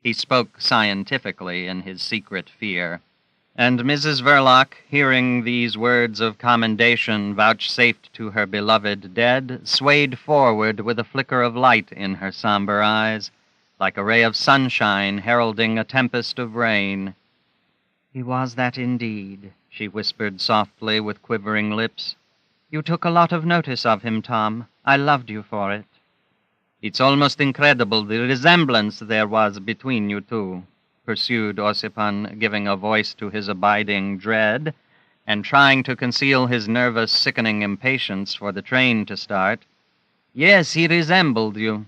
He spoke scientifically in his secret fear. And Mrs. Verloc, hearing these words of commendation vouchsafed to her beloved dead, swayed forward with a flicker of light in her somber eyes, like a ray of sunshine heralding a tempest of rain. "He was that indeed," she whispered softly with quivering lips. "You took a lot of notice of him, Tom. I loved you for it." "It's almost incredible the resemblance there was between you two," pursued Ossipon, giving a voice to his abiding dread, and trying to conceal his nervous, sickening impatience for the train to start. "Yes, he resembled you."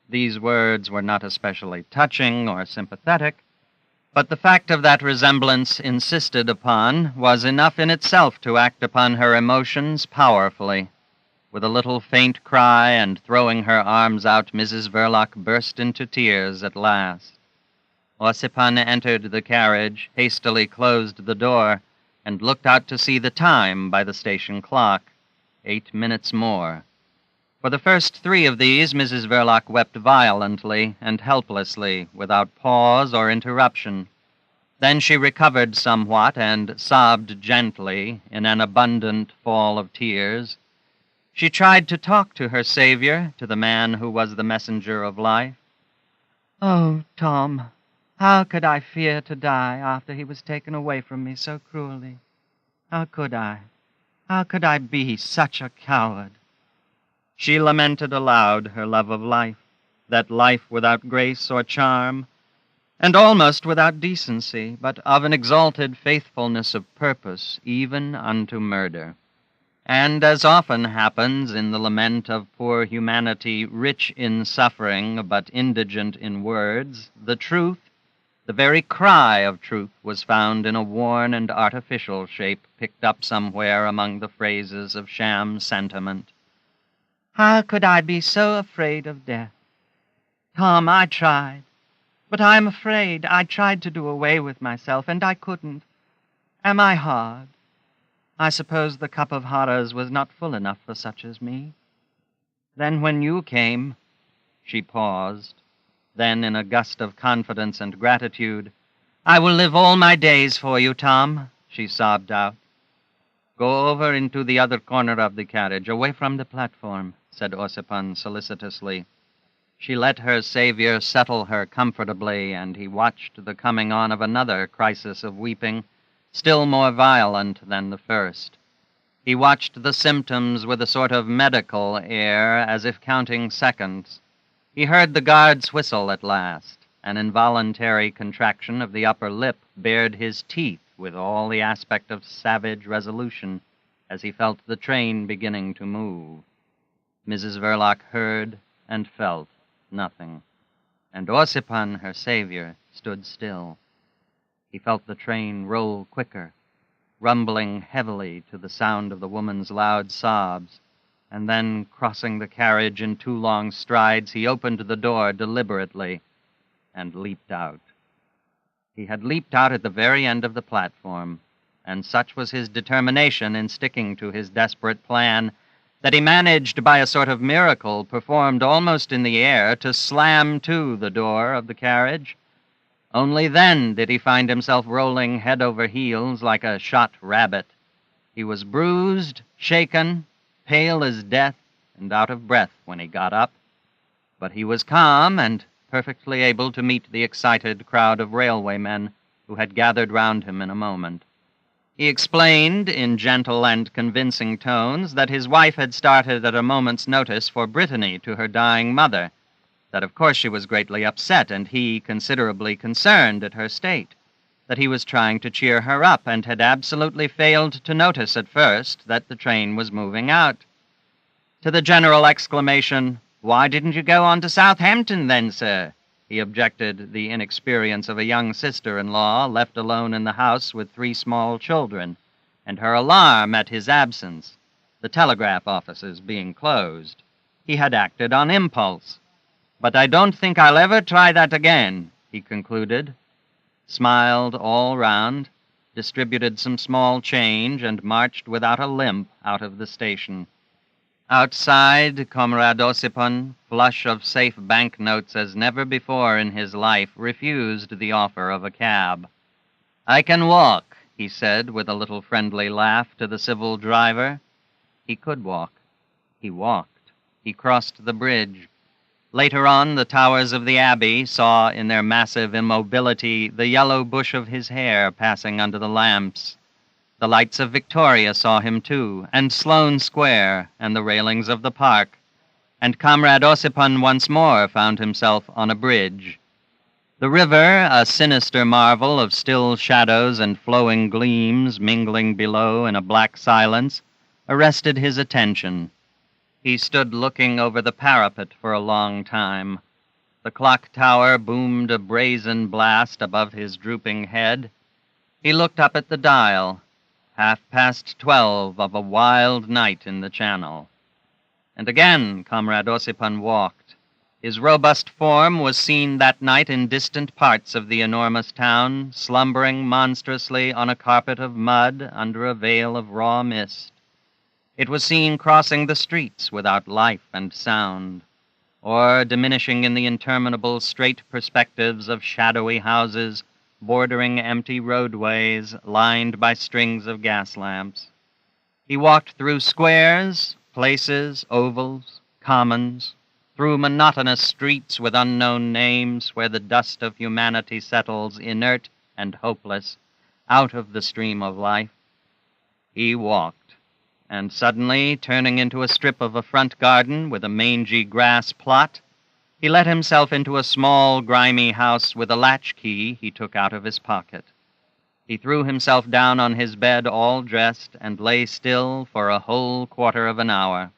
These words were not especially touching or sympathetic, but the fact of that resemblance insisted upon was enough in itself to act upon her emotions powerfully. With a little faint cry and throwing her arms out, Mrs. Verloc burst into tears at last. Ossipon entered the carriage, hastily closed the door, and looked out to see the time by the station clock. 8 minutes more. For the first 3 of these, Mrs. Verloc wept violently and helplessly, without pause or interruption. Then she recovered somewhat and sobbed gently in an abundant fall of tears. She tried to talk to her Savior, to the man who was the messenger of life. "Oh, Tom, how could I fear to die after he was taken away from me so cruelly? How could I? How could I be such a coward?" She lamented aloud her love of life, that life without grace or charm, and almost without decency, but of an exalted faithfulness of purpose, even unto murder. And as often happens in the lament of poor humanity, rich in suffering but indigent in words, the truth, the very cry of truth, was found in a worn and artificial shape picked up somewhere among the phrases of sham sentiment. "How could I be so afraid of death? Tom, I tried. But I'm afraid. I tried to do away with myself, and I couldn't. Am I hard? I suppose the cup of horrors was not full enough for such as me. Then when you came—" She paused. Then, in a gust of confidence and gratitude, "I will live all my days for you, Tom," she sobbed out. "Go over into the other corner of the carriage, away from the platform," said Ossipon solicitously. She let her Savior settle her comfortably, and he watched the coming on of another crisis of weeping, still more violent than the first. He watched the symptoms with a sort of medical air, as if counting seconds. He heard the guard's whistle at last. An involuntary contraction of the upper lip bared his teeth with all the aspect of savage resolution as he felt the train beginning to move. Mrs. Verloc heard and felt nothing, and Ossipon, her Savior, stood still. He felt the train roll quicker, rumbling heavily to the sound of the woman's loud sobs, and then, crossing the carriage in 2 long strides, he opened the door deliberately and leaped out. He had leaped out at the very end of the platform, and such was his determination in sticking to his desperate plan that he managed, by a sort of miracle performed almost in the air, to slam to the door of the carriage. Only then did he find himself rolling head over heels like a shot rabbit. He was bruised, shaken, pale as death, and out of breath when he got up. But he was calm and perfectly able to meet the excited crowd of railwaymen who had gathered round him in a moment. He explained, in gentle and convincing tones, that his wife had started at a moment's notice for Brittany to her dying mother, that of course she was greatly upset and he considerably concerned at her state, that he was trying to cheer her up and had absolutely failed to notice at first that the train was moving out. To the general exclamation, "Why didn't you go on to Southampton then, sir?" he objected the inexperience of a young sister-in-law left alone in the house with 3 small children, and her alarm at his absence, the telegraph offices being closed. He had acted on impulse. "But I don't think I'll ever try that again," he concluded, smiled all round, distributed some small change, and marched without a limp out of the station. Outside, Conrad Ossipon, flush of safe banknotes as never before in his life, refused the offer of a cab. "I can walk," he said with a little friendly laugh to the civil driver. He could walk. He walked. He crossed the bridge. Later on, the towers of the Abbey saw in their massive immobility the yellow bush of his hair passing under the lamps. The lights of Victoria saw him too, and Sloane Square, and the railings of the park, and Comrade Ossipon once more found himself on a bridge. The river, a sinister marvel of still shadows and flowing gleams mingling below in a black silence, arrested his attention. He stood looking over the parapet for a long time. The clock tower boomed a brazen blast above his drooping head. He looked up at the dial, 12:30 of a wild night in the Channel. And again Comrade Ossipon walked. His robust form was seen that night in distant parts of the enormous town, slumbering monstrously on a carpet of mud under a veil of raw mist. It was seen crossing the streets without life and sound, or diminishing in the interminable straight perspectives of shadowy houses bordering empty roadways lined by strings of gas lamps. He walked through squares, places, ovals, commons, through monotonous streets with unknown names where the dust of humanity settles inert and hopeless out of the stream of life. He walked. And suddenly, turning into a strip of a front garden with a mangy grass plot, he let himself into a small, grimy house with a latchkey he took out of his pocket. He threw himself down on his bed all dressed and lay still for a whole quarter of an hour.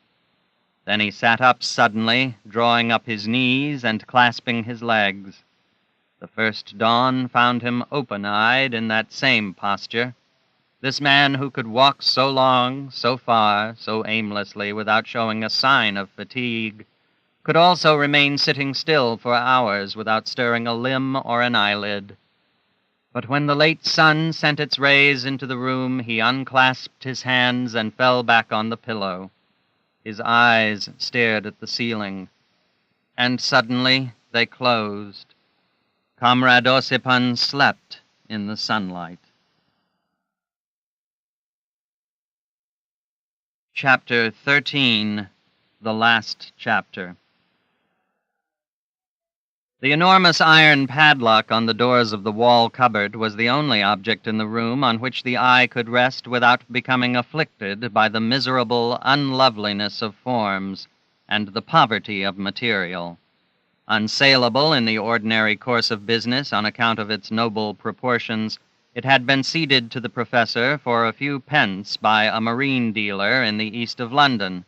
Then he sat up suddenly, drawing up his knees and clasping his legs. The first dawn found him open-eyed in that same posture. This man who could walk so long, so far, so aimlessly without showing a sign of fatigue, could also remain sitting still for hours without stirring a limb or an eyelid. But when the late sun sent its rays into the room, he unclasped his hands and fell back on the pillow. His eyes stared at the ceiling, and suddenly they closed. Comrade Ossipon slept in the sunlight. Chapter 13, the last chapter. The enormous iron padlock on the doors of the wall cupboard was the only object in the room on which the eye could rest without becoming afflicted by the miserable unloveliness of forms and the poverty of material. Unsaleable in the ordinary course of business on account of its noble proportions, it had been ceded to the professor for a few pence by a marine dealer in the east of London.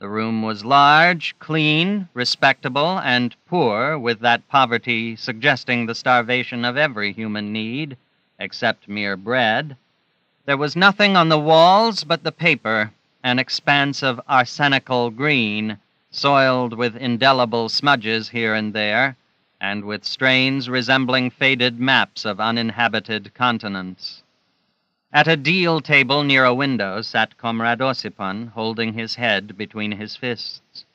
The room was large, clean, respectable, and poor, with that poverty suggesting the starvation of every human need, except mere bread. There was nothing on the walls but the paper, an expanse of arsenical green, soiled with indelible smudges here and there, and with strains resembling faded maps of uninhabited continents. At a deal table near a window sat Comrade Ossipon, holding his head between his fists.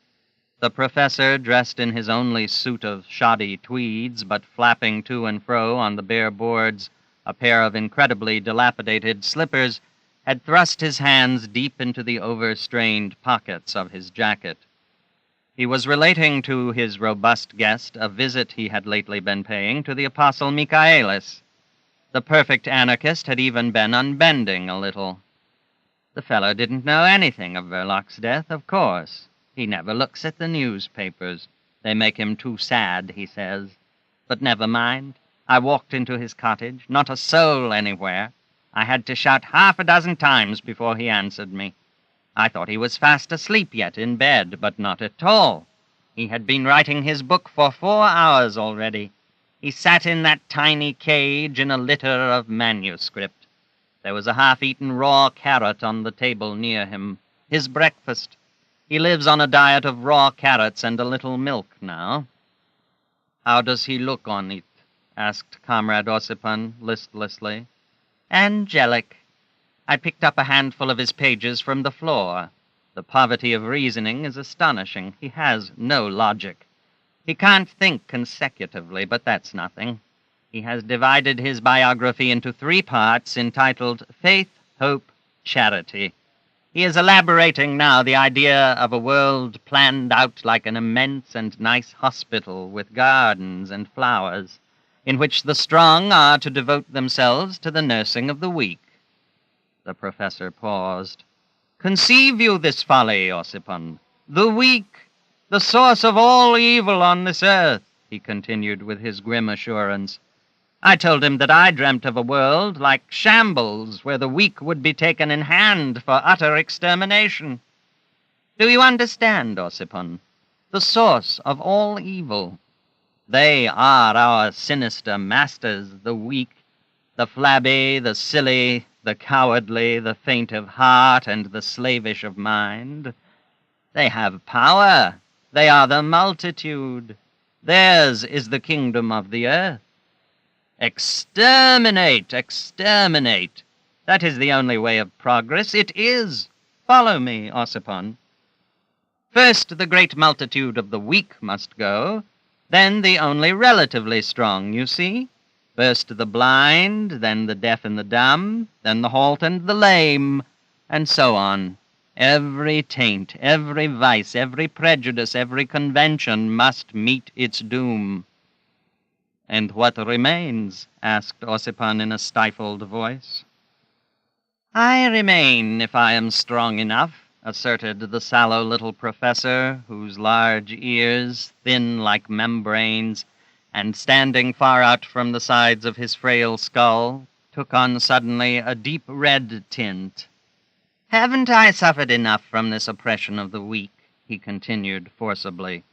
The professor, dressed in his only suit of shoddy tweeds, but flapping to and fro on the bare boards a pair of incredibly dilapidated slippers, had thrust his hands deep into the overstrained pockets of his jacket. He was relating to his robust guest a visit he had lately been paying to the apostle Michaelis. The perfect anarchist had even been unbending a little. The fellow didn't know anything of Verloc's death, of course. He never looks at the newspapers. They make him too sad, he says. But never mind. I walked into his cottage, not a soul anywhere. I had to shout 6 times before he answered me. I thought he was fast asleep yet in bed, but not at all. He had been writing his book for 4 hours already. He sat in that tiny cage in a litter of manuscript. There was a half-eaten raw carrot on the table near him. His breakfast. He lives on a diet of raw carrots and a little milk now. How does he look on it? Asked Comrade Ossipon listlessly. Angelic. I picked up a handful of his pages from the floor. The poverty of reasoning is astonishing. He has no logic. He can't think consecutively, but that's nothing. He has divided his biography into 3 parts entitled Faith, Hope, Charity. He is elaborating now the idea of a world planned out like an immense and nice hospital with gardens and flowers, in which the strong are to devote themselves to the nursing of the weak. The professor paused. Conceive you this folly, Ossipon. The weak, the source of all evil on this earth, he continued with his grim assurance. I told him that I dreamt of a world like shambles, where the weak would be taken in hand for utter extermination. Do you understand, Ossipon? The source of all evil. They are our sinister masters, the weak, the flabby, the silly, the cowardly, the faint of heart, and the slavish of mind. They have power. They are the multitude. Theirs is the kingdom of the earth. Exterminate, exterminate. That is the only way of progress. It is. Follow me, Ossipon. First, the great multitude of the weak must go, then the only relatively strong, you see. First the blind, then the deaf and the dumb, then the halt and the lame, and so on. Every taint, every vice, every prejudice, every convention must meet its doom. And what remains? Asked Ossipon in a stifled voice. I remain, if I am strong enough, asserted the sallow little professor, whose large ears, thin like membranes, and standing far out from the sides of his frail skull, took on suddenly a deep red tint. Haven't I suffered enough from this oppression of the weak? He continued forcibly,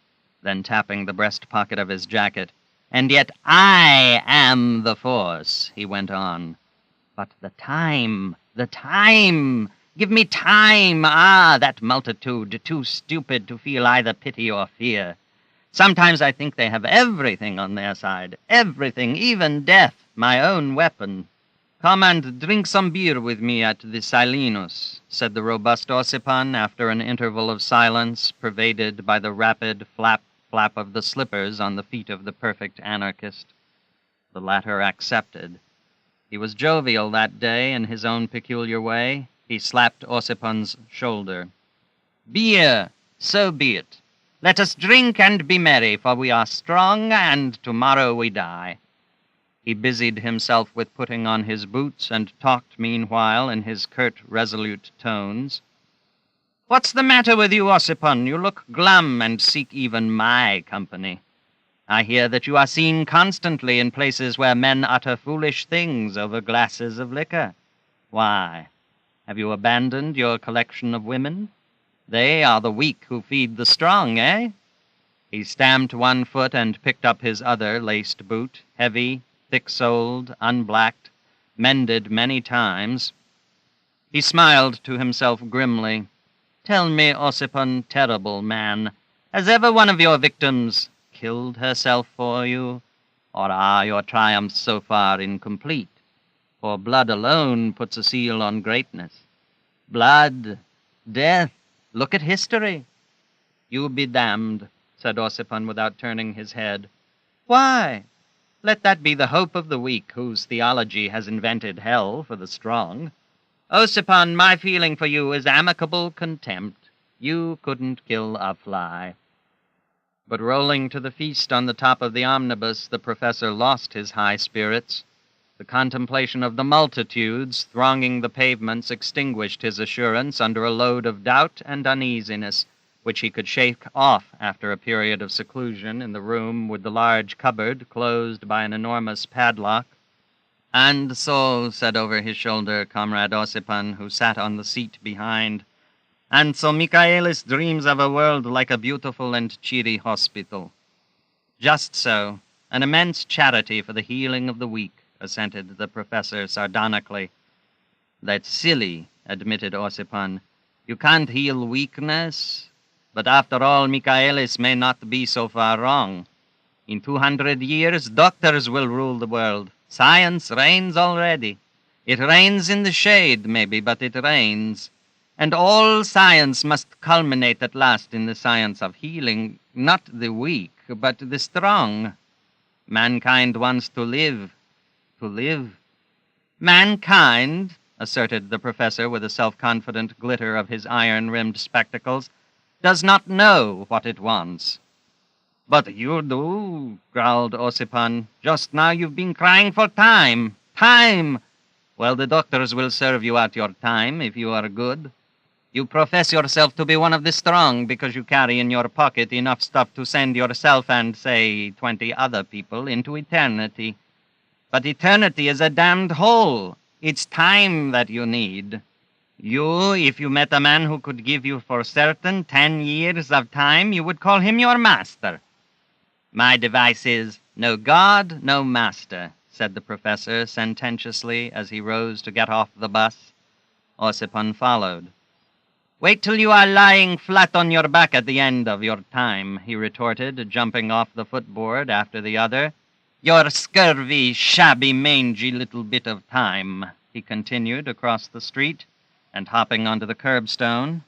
then tapping the breast pocket of his jacket. And yet I am the force, he went on. But the time, give me time. Ah, that multitude, too stupid to feel either pity or fear. Sometimes I think they have everything on their side, everything, even death, my own weapon. Come and drink some beer with me at the Silenus, said the robust Ossipon after an interval of silence pervaded by the rapid flap of the slippers on the feet of the perfect anarchist. The latter accepted. He was jovial that day in his own peculiar way. He slapped Ossipon's shoulder. Beer, so be it. Let us drink and be merry, for we are strong, and tomorrow we die. He busied himself with putting on his boots, and talked meanwhile in his curt, resolute tones. What's the matter with you, Ossipon? You look glum and seek even my company. I hear that you are seen constantly in places where men utter foolish things over glasses of liquor. Why? Have you abandoned your collection of women? They are the weak who feed the strong, eh? He stamped one foot and picked up his other laced boot, heavy, thick-soled, unblacked, mended many times. He smiled to himself grimly. Tell me, Ossipon, terrible man, has ever one of your victims killed herself for you, or are your triumphs so far incomplete? For blood alone puts a seal on greatness. Blood, death, look at history. You be damned, said Ossipon without turning his head. Why? Let that be the hope of the weak, whose theology has invented hell for the strong. Ossipon, my feeling for you is amicable contempt. You couldn't kill a fly. But rolling to the feast on the top of the omnibus, the professor lost his high spirits. The contemplation of the multitudes thronging the pavements extinguished his assurance under a load of doubt and uneasiness, which he could shake off after a period of seclusion in the room with the large cupboard closed by an enormous padlock. And so, said over his shoulder Comrade Ossipon, who sat on the seat behind, and so Michaelis dreams of a world like a beautiful and cheery hospital. Just so, an immense charity for the healing of the weak, assented the professor sardonically. That's silly, admitted Ossipon. You can't heal weakness. But after all, Michaelis may not be so far wrong. In 200 years, doctors will rule the world. Science reigns already. It reigns in the shade, maybe, but it reigns. And all science must culminate at last in the science of healing, not the weak, but the strong. Mankind wants to live. To live. Mankind, asserted the professor with a self-confident glitter of his iron-rimmed spectacles, does not know what it wants. But you do, growled Ossipon. Just now you've been crying for time. Time! Well, the doctors will serve you out your time if you are good. You profess yourself to be one of the strong because you carry in your pocket enough stuff to send yourself and, say, 20 other people into eternity. But eternity is a damned hole. It's time that you need. You, if you met a man who could give you for certain 10 years of time, you would call him your master. My device is, no God, no master, said the professor sententiously as he rose to get off the bus. Ossipon followed. Wait till you are lying flat on your back at the end of your time, he retorted, jumping off the footboard after the other. Your scurvy, shabby, mangy little bit of time, he continued across the street, and hopping onto the curbstone.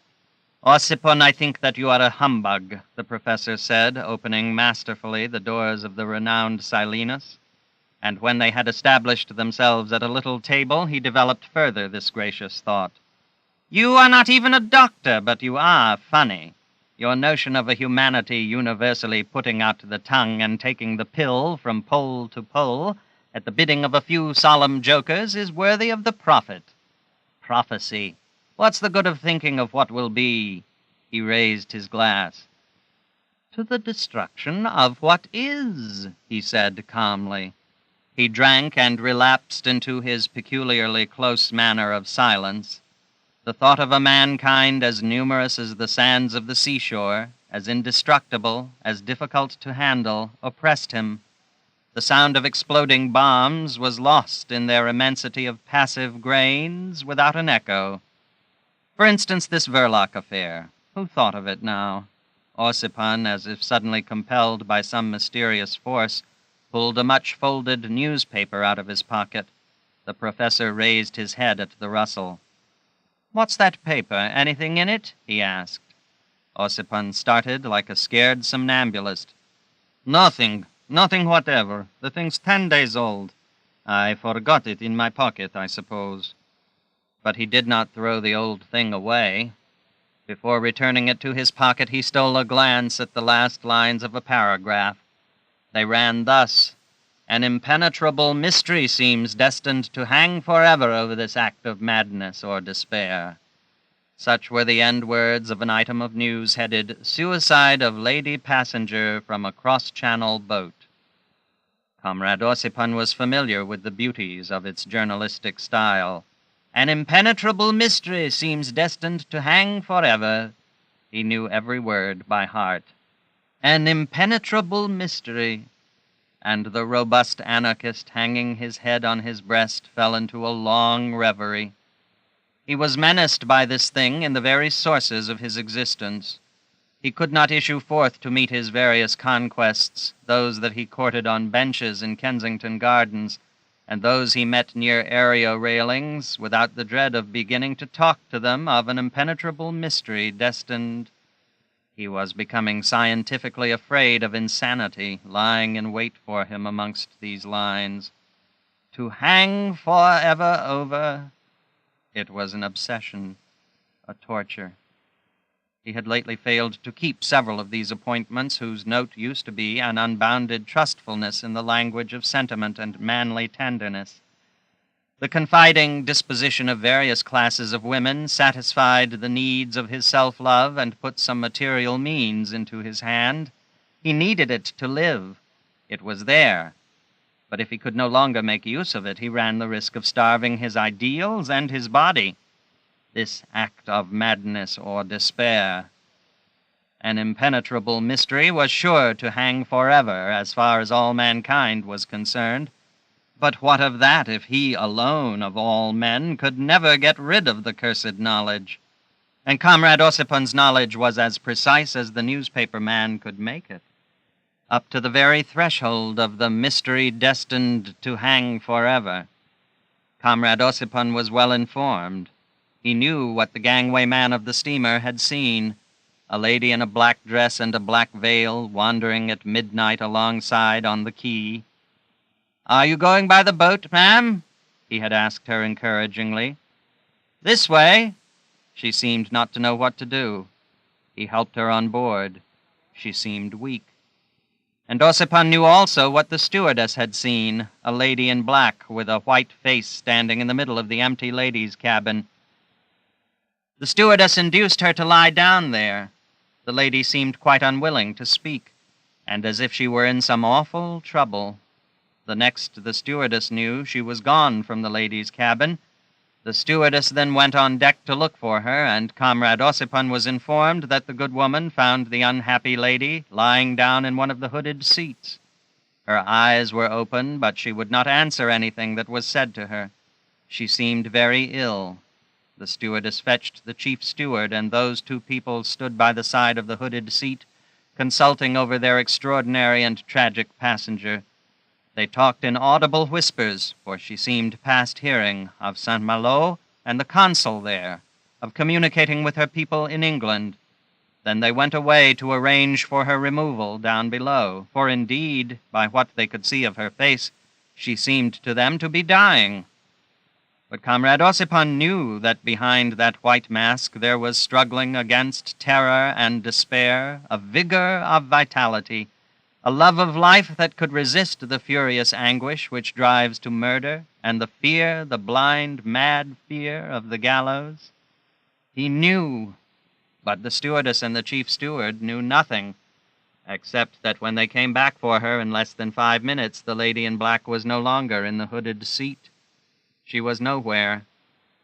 Ossipon, I think that you are a humbug, the professor said, opening masterfully the doors of the renowned Silenus. And when they had established themselves at a little table, he developed further this gracious thought. You are not even a doctor, but you are funny. Your notion of a humanity universally putting out the tongue and taking the pill from pole to pole at the bidding of a few solemn jokers is worthy of the prophet. Prophecy. What's the good of thinking of what will be? He raised his glass. To the destruction of what is, he said calmly. He drank and relapsed into his peculiarly close manner of silence. The thought of a mankind as numerous as the sands of the seashore, as indestructible, as difficult to handle, oppressed him. The sound of exploding bombs was lost in their immensity of passive grains without an echo. For instance, this Verloc affair. Who thought of it now? Ossipon, as if suddenly compelled by some mysterious force, pulled a much-folded newspaper out of his pocket. The professor raised his head at the rustle. What's that paper? Anything in it? He asked. Ossipon started like a scared somnambulist. Nothing whatever. The thing's 10 days old. I forgot it in my pocket, I suppose. But he did not throw the old thing away. Before returning it to his pocket, he stole a glance at the last lines of a paragraph. They ran thus. An impenetrable mystery seems destined to hang forever over this act of madness or despair. Such were the end words of an item of news headed, Suicide of Lady Passenger from a Cross-Channel Boat. Comrade Ossipon was familiar with the beauties of its journalistic style. An impenetrable mystery seems destined to hang forever. He knew every word by heart. An impenetrable mystery. And the robust anarchist, hanging his head on his breast, fell into a long reverie. He was menaced by this thing in the very sources of his existence. He could not issue forth to meet his various conquests, those that he courted on benches in Kensington Gardens, and those he met near area railings, without the dread of beginning to talk to them of an impenetrable mystery destined. He was becoming scientifically afraid of insanity lying in wait for him amongst these lines. To hang forever over. It was an obsession, a torture. He had lately failed to keep several of these appointments whose note used to be an unbounded trustfulness in the language of sentiment and manly tenderness. The confiding disposition of various classes of women satisfied the needs of his self-love and put some material means into his hand. He needed it to live. It was there. But if he could no longer make use of it, he ran the risk of starving his ideals and his body. This act of madness or despair. An impenetrable mystery was sure to hang forever as far as all mankind was concerned. But what of that if he alone of all men could never get rid of the cursed knowledge? And Comrade Ossipon's knowledge was as precise as the newspaper man could make it. Up to the very threshold of the mystery destined to hang forever. Comrade Ossipon was well informed. He knew what the gangway man of the steamer had seen: a lady in a black dress and a black veil wandering at midnight alongside on the quay. "Are you going by the boat, ma'am?" he had asked her encouragingly. "This way." She seemed not to know what to do. He helped her on board. She seemed weak. And Ossipon knew also what the stewardess had seen: a lady in black with a white face standing in the middle of the empty ladies' cabin. The stewardess induced her to lie down there. The lady seemed quite unwilling to speak, and as if she were in some awful trouble. The next the stewardess knew, she was gone from the ladies' cabin. The stewardess then went on deck to look for her, and Comrade Ossipon was informed that the good woman found the unhappy lady lying down in one of the hooded seats. Her eyes were open, but she would not answer anything that was said to her. She seemed very ill. The stewardess fetched the chief steward, and those two people stood by the side of the hooded seat, consulting over their extraordinary and tragic passenger. They talked in audible whispers, for she seemed past hearing, of St. Malo and the consul there, of communicating with her people in England. Then they went away to arrange for her removal down below, for indeed, by what they could see of her face, she seemed to them to be dying. But Comrade Ossipon knew that behind that white mask there was struggling against terror and despair a vigor of vitality, a love of life that could resist the furious anguish which drives to murder, and the fear, the blind, mad fear of the gallows. He knew, but the stewardess and the chief steward knew nothing, except that when they came back for her in less than 5 minutes, the lady in black was no longer in the hooded seat. She was nowhere.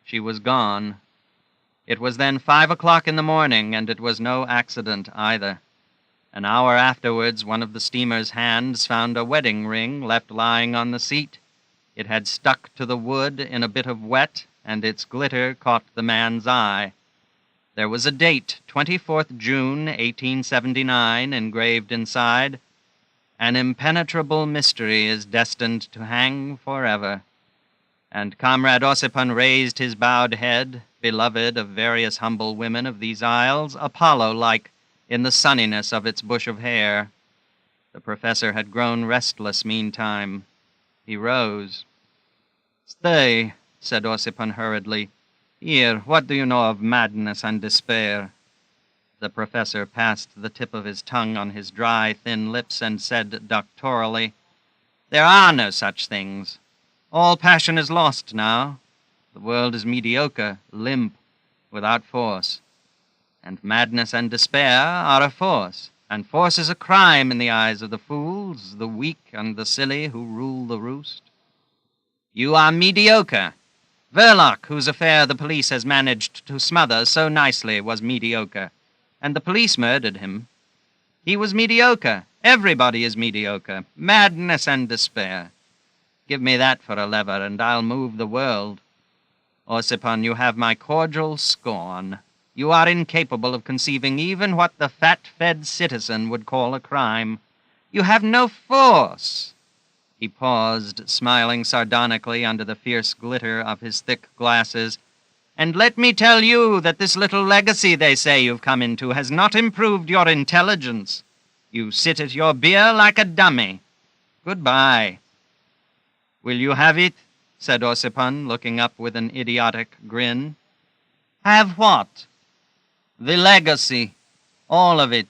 She was gone. It was then 5 o'clock in the morning, and it was no accident either. An hour afterwards, one of the steamer's hands found a wedding ring left lying on the seat. It had stuck to the wood in a bit of wet, and its glitter caught the man's eye. There was a date, 24th June, 1879, engraved inside. An impenetrable mystery is destined to hang forever. And Comrade Ossipon raised his bowed head, beloved of various humble women of these isles, Apollo-like, in the sunniness of its bush of hair. The professor had grown restless meantime. He rose. "Stay," said Ossipon hurriedly. "Here, what do you know of madness and despair?" The professor passed the tip of his tongue on his dry, thin lips and said doctorally, "There are no such things. All passion is lost now. The world is mediocre, limp, without force. And madness and despair are a force, and force is a crime in the eyes of the fools, the weak, and the silly who rule the roost. You are mediocre. Verloc, whose affair the police has managed to smother so nicely, was mediocre, and the police murdered him. He was mediocre. Everybody is mediocre. Madness and despair. Give me that for a lever, and I'll move the world. Ossipon, you have my cordial scorn. You are incapable of conceiving even what the fat-fed citizen would call a crime. You have no force." He paused, smiling sardonically under the fierce glitter of his thick glasses. "And let me tell you that this little legacy they say you've come into has not improved your intelligence. You sit at your beer like a dummy. Goodbye." "Will you have it?" said Ossipon, looking up with an idiotic grin. "Have what?" "The legacy. All of it."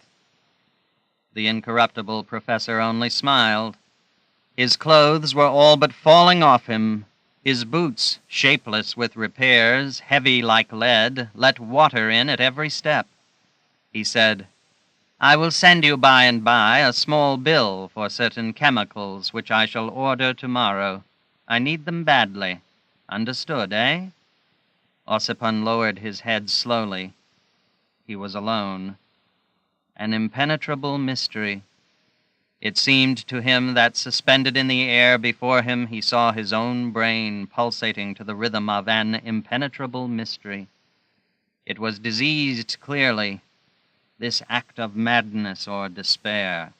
The incorruptible professor only smiled. His clothes were all but falling off him. His boots, shapeless with repairs, heavy like lead, let water in at every step. He said, "I will send you by and by a small bill for certain chemicals which I shall order tomorrow. I need them badly. Understood, eh?" Ossipon lowered his head slowly. He was alone. An impenetrable mystery. It seemed to him that suspended in the air before him he saw his own brain pulsating to the rhythm of an impenetrable mystery. It was diseased clearly, this act of madness or despair.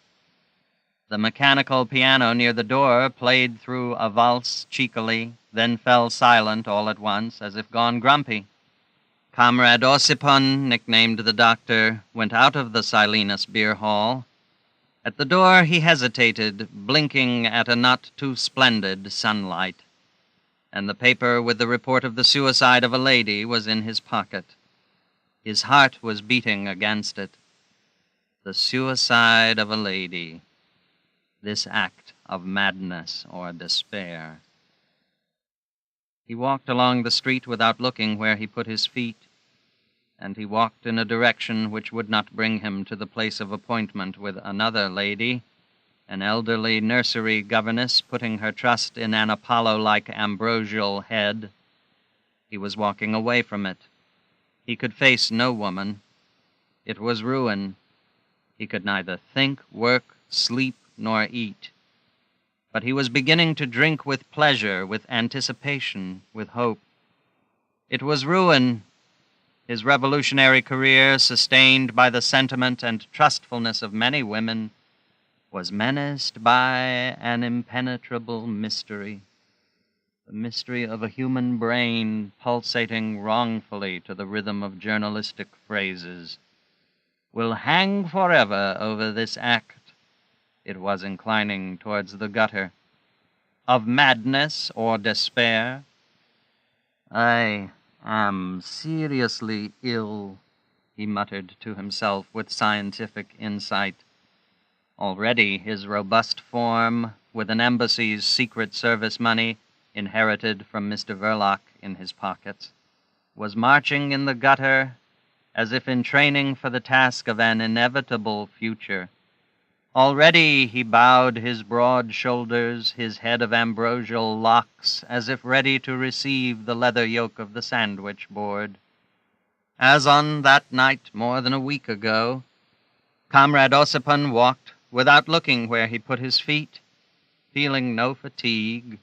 The mechanical piano near the door played through a valse cheekily, then fell silent all at once, as if gone grumpy. Comrade Ossipon, nicknamed the Doctor, went out of the Silenus beer hall. At the door he hesitated, blinking at a not too splendid sunlight, and the paper with the report of the suicide of a lady was in his pocket. His heart was beating against it. The suicide of a lady. This act of madness or despair. He walked along the street without looking where he put his feet, and he walked in a direction which would not bring him to the place of appointment with another lady, an elderly nursery governess putting her trust in an Apollo-like ambrosial head. He was walking away from it. He could face no woman. It was ruin. He could neither think, work, sleep, nor eat. But he was beginning to drink with pleasure, with anticipation, with hope. It was ruin. His revolutionary career, sustained by the sentiment and trustfulness of many women, was menaced by an impenetrable mystery, the mystery of a human brain pulsating wrongfully to the rhythm of journalistic phrases. Will hang forever over this act. It was inclining towards the gutter. Of madness or despair. I am seriously ill, he muttered to himself with scientific insight. Already his robust form, with an embassy's Secret Service money, inherited from Mr. Verloc in his pockets, was marching in the gutter as if in training for the task of an inevitable future. Already he bowed his broad shoulders, his head of ambrosial locks, as if ready to receive the leather yoke of the sandwich board. As on that night more than a week ago, Comrade Ossipon walked without looking where he put his feet, feeling no fatigue,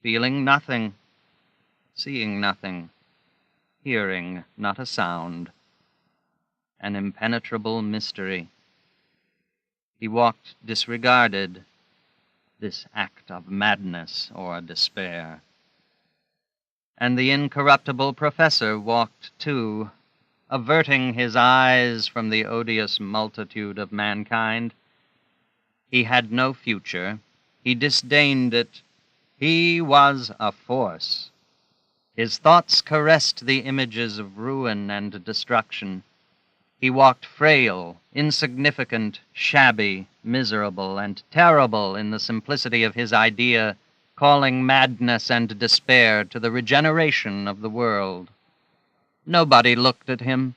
feeling nothing, seeing nothing, hearing not a sound. An impenetrable mystery. He walked disregarded, this act of madness or despair. And the incorruptible professor walked too, averting his eyes from the odious multitude of mankind. He had no future. He disdained it. He was a force. His thoughts caressed the images of ruin and destruction. He walked frail, insignificant, shabby, miserable, and terrible in the simplicity of his idea, calling madness and despair to the regeneration of the world. Nobody looked at him.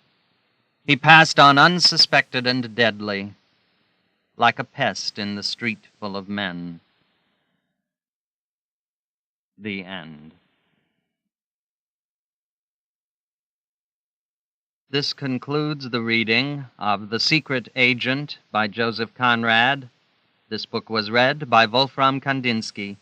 He passed on unsuspected and deadly, like a pest in the street full of men. The end. This concludes the reading of The Secret Agent by Joseph Conrad. This book was read by Wolfram Kandinsky.